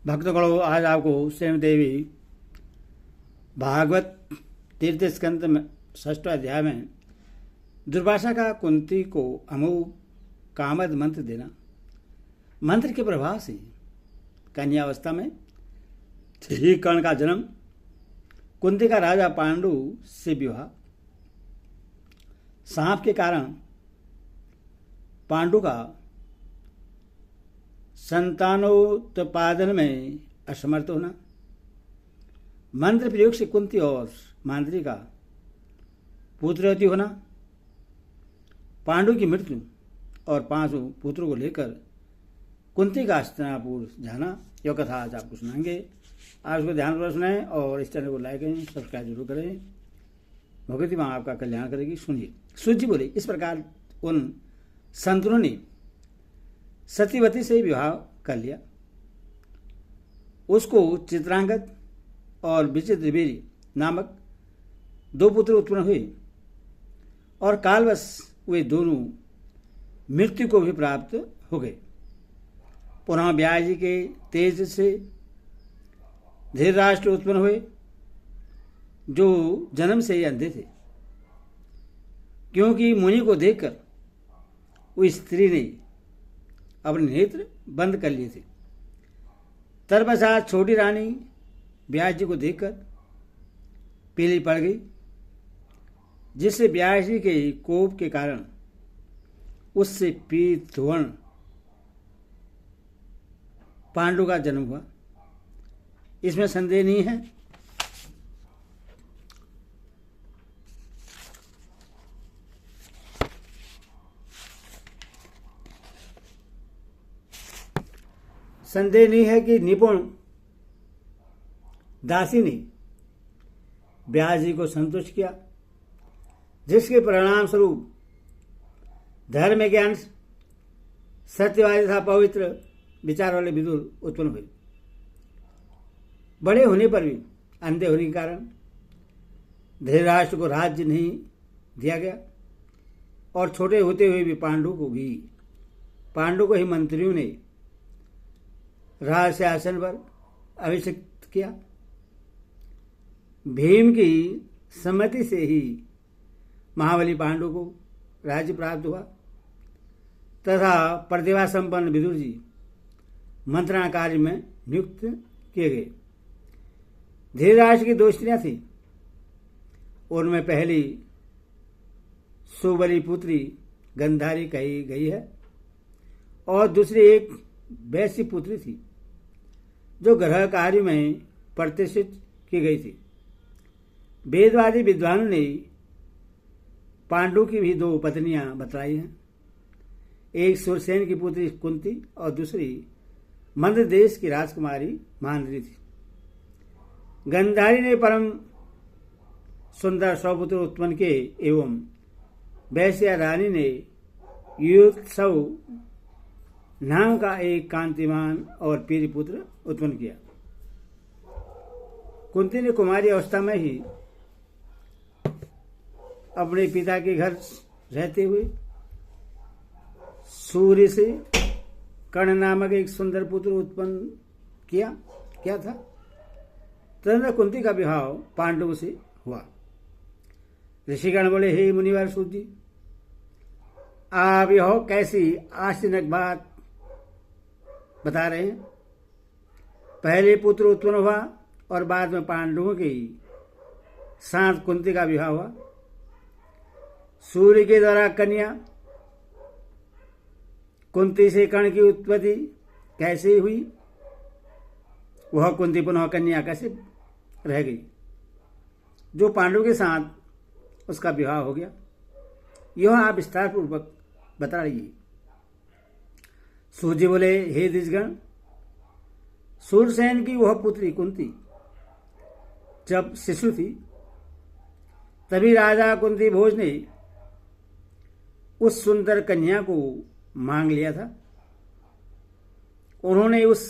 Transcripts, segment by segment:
भक्तगणों, आज आपको श्रीमद् देवी भागवत तीर्थ स्कंद में 6वां अध्याय में दुर्वासा का कुंती को अमोघ कामद मंत्र देना, मंत्र के प्रभाव से कन्यावस्था में ही कर्ण का जन्म, कुंती का राजा पांडु से विवाह, सांप के कारण पांडु का संतानोत्पादन में असमर्थ होना, मंत्र प्रयोग से कुंती और मांद्री का पुत्रवती होना, पांडु की मृत्यु और 5 पुत्रों को लेकर कुंती का हस्तिनापुर जाना, यह कथा आज आपको सुनाएंगे। आप उसको ध्यानपूर्वक सुनाएं और इस चैनल को लाइक करें, सब्सक्राइब जरूर करें। भगवती माँ आपका कल्याण करेगी। सुनिए। सूत जी बोले, इस प्रकार उन संतों ने सतीवती से विवाह कर लिया। उसको चित्रांगद और विचित्रवीर्य नामक 2 पुत्र उत्पन्न हुए और कालवश वे दोनों मृत्यु को भी प्राप्त हो गए। पुनः व्यास जी के तेज से धृतराष्ट्र उत्पन्न हुए, जो जन्म से ही अंधे थे, क्योंकि मुनि को देखकर उस स्त्री ने अपने नेत्र बंद कर लिए थे। तत्पश्चात छोटी रानी व्यास जी को देखकर पीली पड़ गई, जिससे व्यास जी के कोप के कारण उससे पीत ध्रुवण पांडु का जन्म हुआ। इसमें संदेह नहीं है। संदेह नहीं है कि निपुण दासी ने व्यास जी को संतुष्ट किया, जिसके परिणाम स्वरूप धर्म ज्ञान, सत्यवादी तथा पवित्र विचार वाले विदुर उत्पन्न हुए। बड़े होने पर भी अंधे होने के कारण धृतराष्ट्र को राज्य नहीं दिया गया और छोटे होते हुए भी पांडु को ही मंत्रियों ने राज शासन पर अभिषिक्त किया। भीम की सम्मति से ही महाबली पांडु को राज्य प्राप्त हुआ तथा प्रतिभा संपन्न विदुर जी मंत्रणा कार्य में नियुक्त किए गए। धृतराष्ट्र की 2 स्त्रियां थीं। उनमें पहली सुबली पुत्री गंधारी कही गई है और दूसरी एक वैश्य पुत्री थी, जो गृह कार्य में प्रतिष्ठित की गई थी। वेदवादी विद्वानों ने पांडु की भी 2 पत्नियां बतलाई हैं। एक सुरसेन की पुत्री कुंती और दूसरी मध्य देश की राजकुमारी मांद्री थी। गंधारी ने परम सुंदर सौपुत्र उत्पन्न किए एवं वैश्या रानी ने युत्सव नाम का एक कांतिमान और पीरी पुत्र उत्पन्न किया। कुंती ने कुमारी अवस्था में ही अपने पिता के घर रहते हुए सूर्य से कर्ण नामक एक सुंदर पुत्र उत्पन्न किया। क्या था? तदनंतर कुंती का विवाह पांडव से हुआ। ऋषिगण बोले, हे मुनिवर सूत जी, आप यह कैसी आश्चर्यजनक बात बता रहे हैं। पहले पुत्र उत्पन्न हुआ और बाद में पांडवों के साथ कुंती का विवाह हुआ। सूर्य के द्वारा कन्या कुंती से कर्ण की उत्पत्ति कैसे हुई? वह कुंती पुनः कन्या कैसे रह गई, जो पांडु के साथ उसका विवाह हो गया? यह आप विस्तार पूर्वक बता रही। सूर्य बोले, हे द्विजगण, सूरसेन की वह पुत्री कुंती जब शिशु थी, तभी राजा कुंती भोज ने उस सुंदर कन्या को मांग लिया था। उन्होंने उस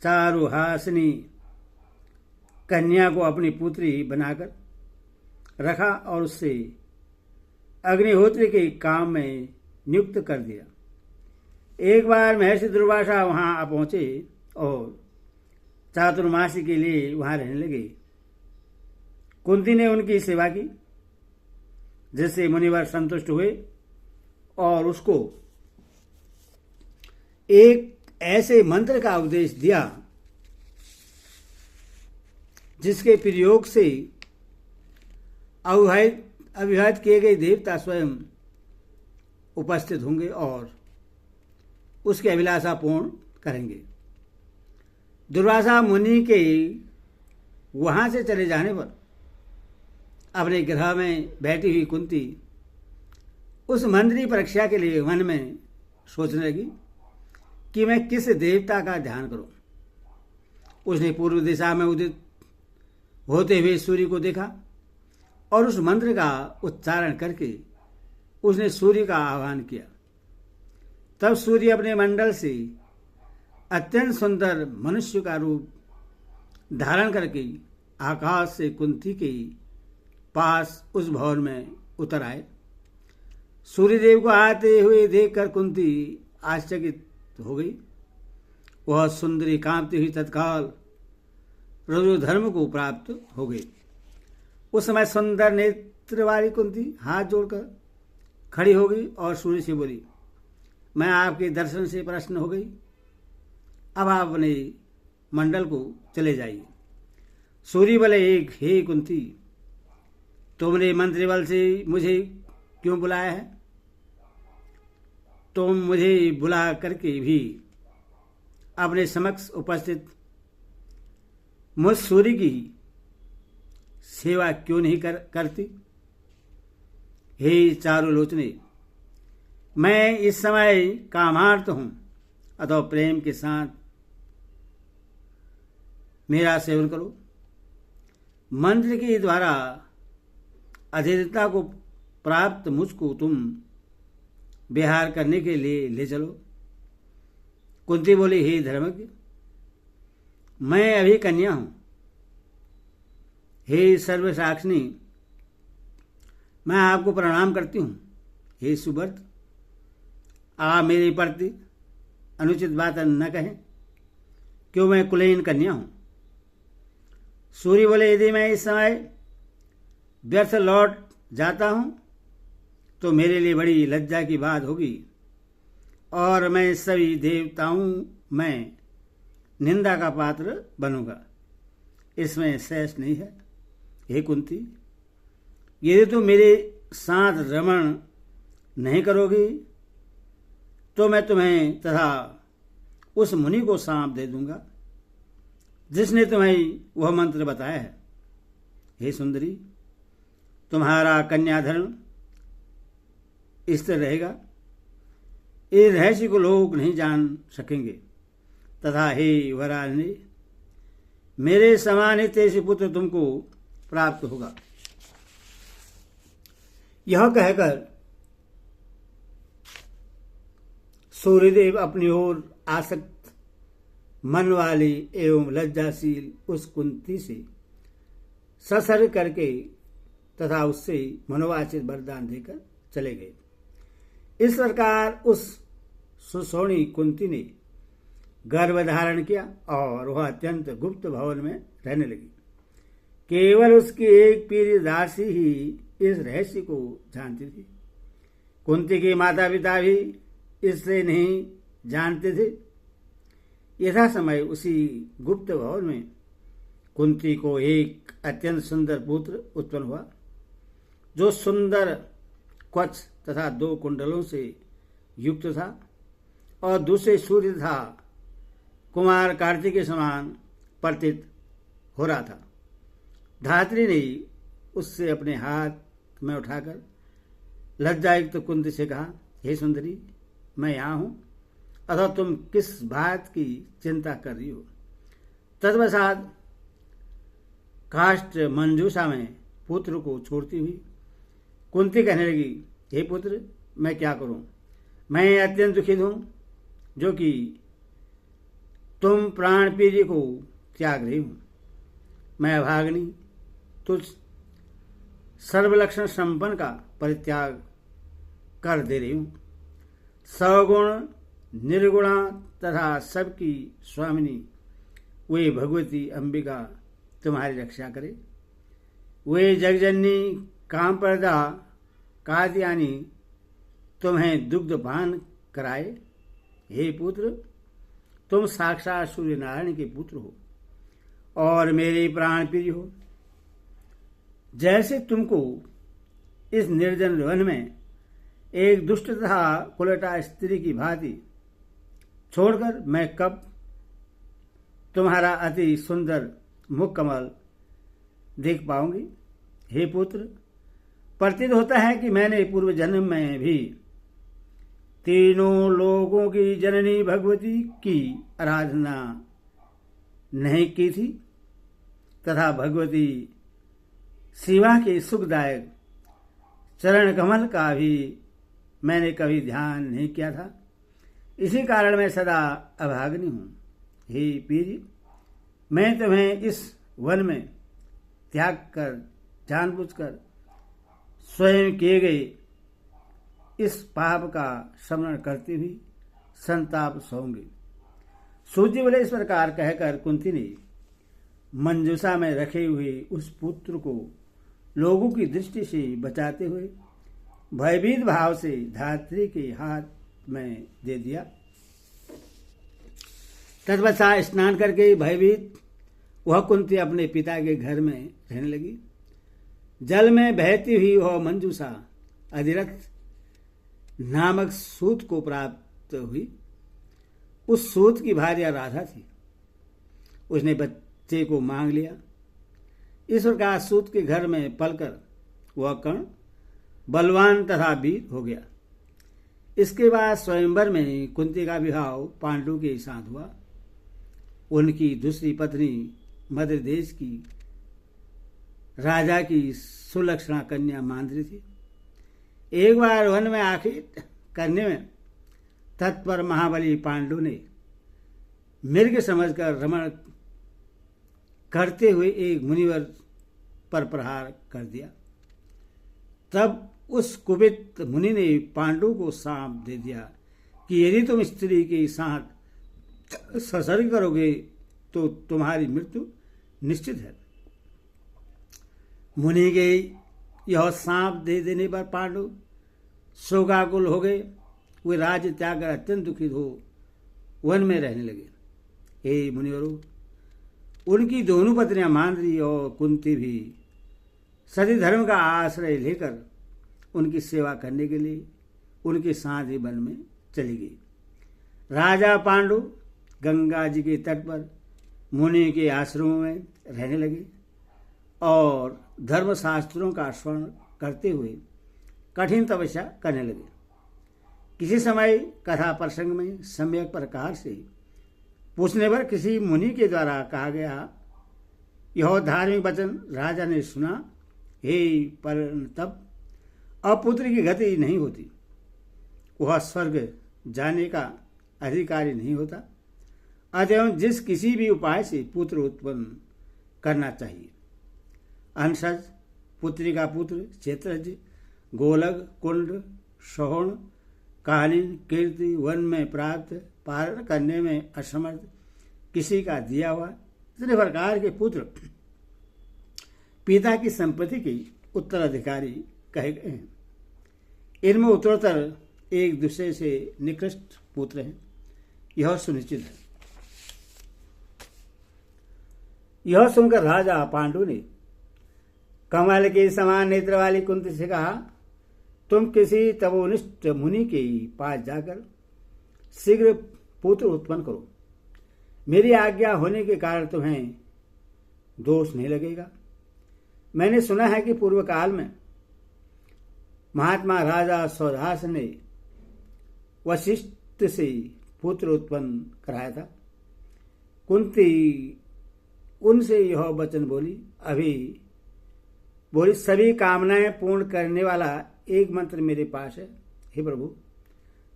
चारुहासिनी कन्या को अपनी पुत्री बनाकर रखा और उससे अग्निहोत्री के काम में नियुक्त कर दिया। एक बार महर्षि दुर्वासा वहां पहुंचे और चातुर्मासी के लिए वहां रहने लगे। कुंती ने उनकी सेवा की, जिससे मुनिवर संतुष्ट हुए और उसको एक ऐसे मंत्र का उपदेश दिया जिसके प्रयोग से अविवाहित किए गए देवता स्वयं उपस्थित होंगे और उसकी अभिलाषा पूर्ण करेंगे। दुर्वासा मुनि के वहां से चले जाने पर अपने गृह में बैठी हुई कुंती उस मंत्र की परीक्षा के लिए मन में सोचने लगी कि मैं किस देवता का ध्यान करूं। उसने पूर्व दिशा में उदित होते हुए सूर्य को देखा और उस मंत्र का उच्चारण करके उसने सूर्य का आह्वान किया। तब सूर्य अपने मंडल से अत्यंत सुंदर मनुष्य का रूप धारण करके आकाश से कुंती के पास उस भवन में उतर आए। सूर्यदेव को आते हुए देखकर कुंती आश्चर्यचकित हो गई। वह सुंदरी कांपती हुई तत्काल रजो धर्म को प्राप्त हो गई। उस समय सुंदर नेत्र वाली कुंती हाथ जोड़कर खड़ी हो गई और सूर्य से बोली, मैं आपके दर्शन से प्रसन्न हो गई, अब आप अपने मंडल को चले जाइए। सूर्य बोले, एक हे कुंती, तुमने मंत्र बल से मुझे क्यों बुलाया है? तुम मुझे बुला करके भी अपने समक्ष उपस्थित मुझ सूर्य की सेवा क्यों नहीं करती? हे चारुलोचने, मैं इस समय कामार्थ हूं, अतः प्रेम के साथ मेरा सेवन करो। मंत्र के द्वारा अधीरता को प्राप्त मुझको तुम विहार करने के लिए ले चलो। कुंती बोली, हे धर्मज्ञ, मैं अभी कन्या हूं। हे सर्वसाक्षिणी, मैं आपको प्रणाम करती हूं। हे सुब्रत, आप मेरे प्रति अनुचित बात न कहें, क्यों मैं कुलीन कन्या हूं। सूर्य बोले, यदि मैं इस समय व्यर्थ लौट जाता हूं तो मेरे लिए बड़ी लज्जा की बात होगी और मैं सभी देवताओं में निंदा का पात्र बनूंगा। इसमें शेष नहीं है। हे कुंती, यदि तुम मेरे साथ रमण नहीं करोगी तो मैं तुम्हें तथा उस मुनि को सांप दे दूंगा जिसने तुम्हें वह मंत्र बताया है। हे सुंदरी, तुम्हारा कन्याधर्म स्थिर रहेगा, इस रहस्य को लोग नहीं जान सकेंगे। तथा हे वरानने, मेरे समान ही तेज पुत्र तुमको प्राप्त होगा। यह कहकर सूर्यदेव अपनी ओर आसक्त मन वाली एवं लज्जाशील उस कुंती से ससर्ग करके तथा उससे मनोवांछित वरदान देकर चले गए। इस प्रकार उस सुसोणी कुंती ने गर्भ धारण किया और वह अत्यंत गुप्त भवन में रहने लगी। केवल उसकी एक प्रिय दासी ही इस रहस्य को जानती थी। कुंती के माता पिता भी इससे नहीं जानते थे। यथा समय उसी गुप्त भवन में कुंती को एक अत्यंत सुंदर पुत्र उत्पन्न हुआ, जो सुंदर कवच तथा 2 कुंडलों से युक्त था और दूसरे सूर्य था कुमार कार्तिक के समान प्रतीत हो रहा था। धात्री ने उससे अपने हाथ में उठाकर लज्जायुक्त कुंती से कहा, हे सुंदरी, मैं यहाँ हूं, अतः तुम किस बात की चिंता कर रही हो? तत्पश्चात काष्ठ मंजूषा में पुत्र को छोड़ती हुई कुंती कहने लगी, हे पुत्र, मैं क्या करूं? मैं अत्यंत दुखित हूं, जो कि तुम प्राण प्रिय को त्याग रही हूं। मैं अभागिनी तुझ सर्वलक्षण संपन्न का परित्याग कर दे रही हूं। सगुण निर्गुणा तथा सबकी स्वामिनी वे भगवती अंबिका तुम्हारी रक्षा करे। वे जगजननी कामप्रदा कात्यायनी तुम्हें दुग्धपान कराए। हे पुत्र, तुम साक्षात सूर्य नारायण के पुत्र हो और मेरे प्राण प्रिय हो। जैसे तुमको इस निर्जन वन में एक दुष्ट तथा कुलटा स्त्री की भांति छोड़कर मैं कब तुम्हारा अति सुंदर मुख कमल देख पाऊंगी। हे पुत्र, प्रतीत होता है कि मैंने पूर्व जन्म में भी तीनों लोगों की जननी भगवती की आराधना नहीं की थी तथा भगवती शिवा के सुखदायक चरण कमल का भी मैंने कभी ध्यान नहीं किया था। इसी कारण मैं सदा अभाग्नि हूं। हे पीर, मैं तुम्हें इस वन में त्याग कर जानबूझकर स्वयं किए गए इस पाप का स्मरण करती हुई संताप सोऊंगी। सूर्य बोले, इस प्रकार कहकर कुंती ने मंजूषा में रखे हुए उस पुत्र को लोगों की दृष्टि से बचाते हुए भयभीत भाव से धात्री के हाथ में दे दिया। तत्पश्चात स्नान करके भयभीत वह कुंती अपने पिता के घर में रहने लगी। जल में बहती हुई वह मंजूषा अधिरथ नामक सूत को प्राप्त हुई। उस सूत की भार्या राधा थी। उसने बच्चे को मांग लिया। इस प्रकार सूत के घर में पलकर वह कर्ण बलवान तथा वीर हो गया। इसके बाद स्वयंवर में कुंती का विवाह पांडु के साथ हुआ। उनकी दूसरी पत्नी मध्य देश की राजा की सुलक्षणा कन्या मांद्री थी। एक बार वन में आखिर करने में तत्पर महाबली पांडु ने मृग समझकर रमण करते हुए एक मुनिवर पर प्रहार कर दिया। तब उस कुपित मुनि ने पांडु को शाप दे दिया कि यदि तुम स्त्री के साथ संसर्ग करोगे तो तुम्हारी मृत्यु निश्चित है। मुनि के यह सांप दे देने पर पांडु शोकाकुल हो गए। वे राज्य त्याग कर अत्यंत दुखित हो वन में रहने लगे। हे मुनिवरों, उनकी दोनों पत्नियां मांद्री और कुंती भी सती धर्म का आश्रय लेकर उनकी सेवा करने के लिए उनके साथ ही वन में चली गई। राजा पांडु गंगा जी के तट पर मुनि के आश्रमों में रहने लगे और धर्मशास्त्रों का स्मरण करते हुए कठिन तपस्या करने लगे। किसी समय कथा प्रसंग में सम्यक प्रकार से पूछने पर किसी मुनि के द्वारा कहा गया यह धार्मिक वचन राजा ने सुना। हे परंतप, अब पुत्र की गति नहीं होती, वह स्वर्ग जाने का अधिकारी नहीं होता। अतएव जिस किसी भी उपाय से पुत्र उत्पन्न करना चाहिए। अंशज पुत्री का पुत्र क्षेत्रज गोलक कुंड शोहण कालीन कीर्ति वन में प्राप्त पारण करने में असमर्थ किसी का दिया हुआ इतने प्रकार के पुत्र पिता की संपत्ति के उत्तराधिकारी कहे गए हैं। इनमें उत्तरोत्तर एक दूसरे से निकृष्ट पुत्र हैं, यह सुनिश्चित है। यह सुनकर राजा पांडु ने कमल के समान नेत्र वाली कुंती से कहा, तुम किसी तपोनिष्ठ मुनि के पास जाकर शीघ्र पुत्र उत्पन्न करो। मेरी आज्ञा होने के कारण तुम्हें दोष नहीं लगेगा। मैंने सुना है कि पूर्व काल में महात्मा राजा सौदास ने वशिष्ठ से पुत्र उत्पन्न कराया था। कुंती उनसे यह वचन बोली सभी कामनाएं पूर्ण करने वाला एक मंत्र मेरे पास है। हे प्रभु,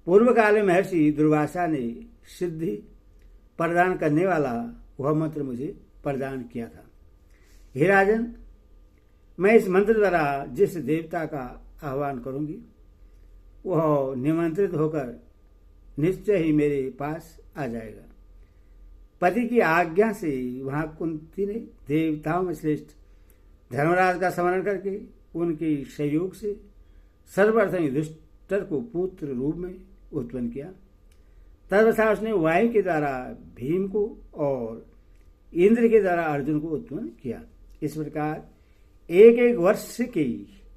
पूर्व काल में महर्षि दुर्वासा ने सिद्धि प्रदान करने वाला वह मंत्र मुझे प्रदान किया था। हे राजन, मैं इस मंत्र द्वारा जिस देवता का आह्वान करूंगी वह निमंत्रित होकर निश्चय ही मेरे पास आ जाएगा। पति की आज्ञा से वहां कुंती ने देवताओं में श्रेष्ठ धर्मराज का स्मरण करके उनके सहयोग से सर्वप्रथम युधिष्ठिर को पुत्र रूप में उत्पन्न किया। तदपश्चात उसने वायु के द्वारा भीम को और इंद्र के द्वारा अर्जुन को उत्पन्न किया। इस प्रकार एक एक वर्ष के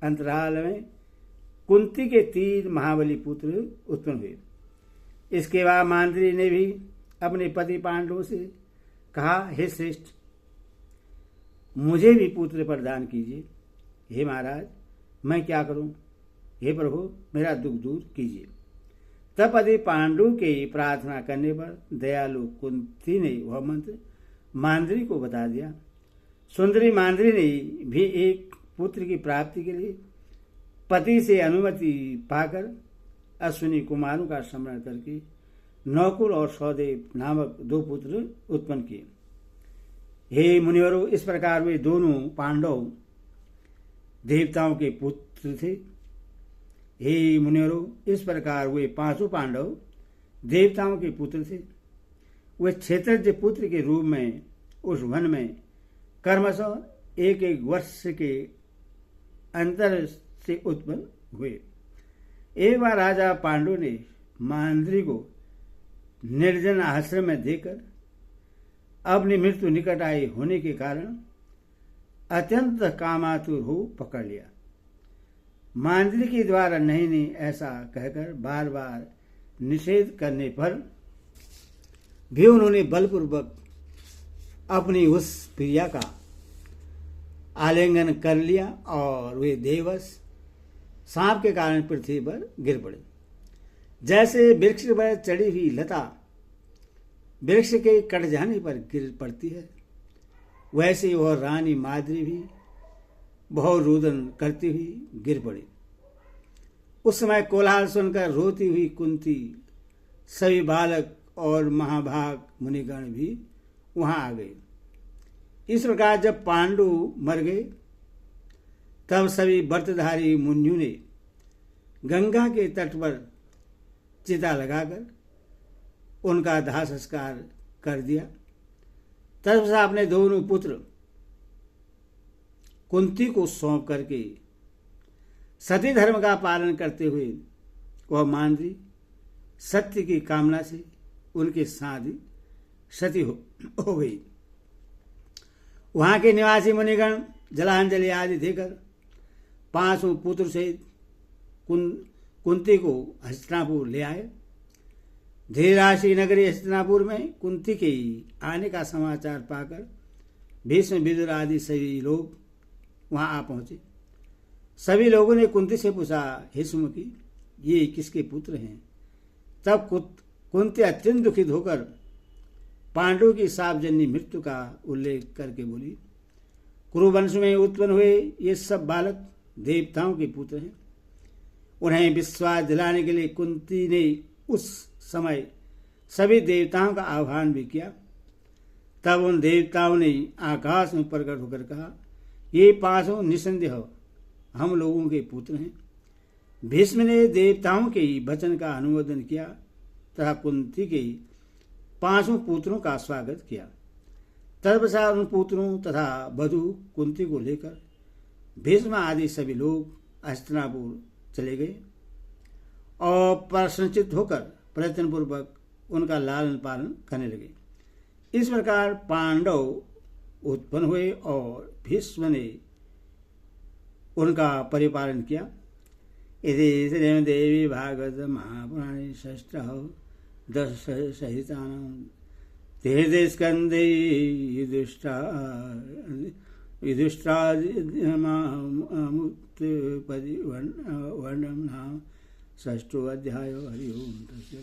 अंतराल में कुंती के 3 महाबली पुत्र उत्पन्न हुए। इसके बाद मांद्री ने भी अपने पति पांडवों से कहा, हे श्रेष्ठ, मुझे भी पुत्र प्रदान कीजिए। हे महाराज, मैं क्या करूं? हे प्रभु, मेरा दुख दूर कीजिए। तब पति पांडु के प्रार्थना करने पर दयालु कुंती ने वह मंत्र मांद्री को बता दिया। सुंदरी मांद्री ने भी एक पुत्र की प्राप्ति के लिए पति से अनुमति पाकर अश्विनी कुमारों का स्मरण करके नौकुल और सौदेव नामक 2 पुत्र उत्पन्न किए। हे मुनिवरों, इस प्रकार वे दोनों पांडव देवताओं के पुत्र थे। हे मुनिवरों, इस प्रकार वे 5 पांडव देवताओं के पुत्र थे। वे क्षेत्रज्ञ पुत्र के रूप में उस वन में कर्मशः एक एक वर्ष के अंतर से उत्पन्न हुए। एक बार राजा पांडु ने मांद्री को निर्जन आश्रम में देकर अपनी मृत्यु निकट आई होने के कारण अत्यंत कामातुर हो पकड़ लिया। मांद्री के द्वारा नहीं ऐसा कहकर बार बार निषेध करने पर भी उन्होंने बलपूर्वक अपनी उस प्रिया का आलिंगन कर लिया और वे देवश सांप के कारण पृथ्वी पर गिर पड़े। जैसे वृक्ष पर चढ़ी हुई लता वृक्ष के कट जाने पर गिर पड़ती है, वैसे वह रानी माद्री भी बहुत रुदन करती हुई गिर पड़ी। उस समय कोलाहल सुनकर रोती हुई कुंती, सभी बालक और महाभाग मुनिगण भी वहां आ गए। इस प्रकार जब पांडु मर गए तब सभी व्रतधारी मुनियों ने गंगा के तट पर चिता लगाकर उनका दाह संस्कार कर दिया। तदपश्चात अपने दोनों पुत्र कुंती को सौंप करके सती धर्म का पालन करते हुए वह मांद्री सत्य की कामना से उनके साथ ही सती हो गई। वहां के निवासी मुनिगण जलांजलि आदि देकर 5 पुत्र सहित कुंती को हस्तिनापुर ले आए। धीराशी नगरी हस्तिनापुर में कुंती के आने का समाचार पाकर भीष्म विदुर आदि सभी लोग वहां आ पहुंचे। सभी लोगों ने कुंती से पूछा, हे सुमुखी, ये किसके पुत्र हैं? तब कुंती अत्यंत दुखित होकर पांडु की सापजन्य मृत्यु का उल्लेख करके बोली, कुरुवंश में उत्पन्न हुए ये सब बालक देवताओं के पुत्र हैं। उन्हें विश्वास दिलाने के लिए कुंती ने उस समय सभी देवताओं का आह्वान भी किया। तब उन देवताओं ने आकाश में प्रकट होकर कहा, ये 5 निसंदेह हम लोगों के पुत्र हैं। भीष्म ने देवताओं के वचन का अनुमोदन किया तथा कुंती के 5 पुत्रों का स्वागत किया। तदपश्चात उन पुत्रों तथा वधू कुंती को लेकर भीष्म आदि सभी लोग हस्तिनापुर चले गए और प्रसन्नचित्त होकर प्रयत्नपूर्वक उनका लालन पालन करने लगे। इस प्रकार पांडव उत्पन्न हुए और भीष्म ने उनका परिपालन किया। इति श्रीमद्देवी भागवत महापुराणे षष्ठः 10 सहितानां तेषु स्कन्धे युधिष्ठिरादिवर्णनं नाम 6 अध्यायो। हरि ओम तस्य।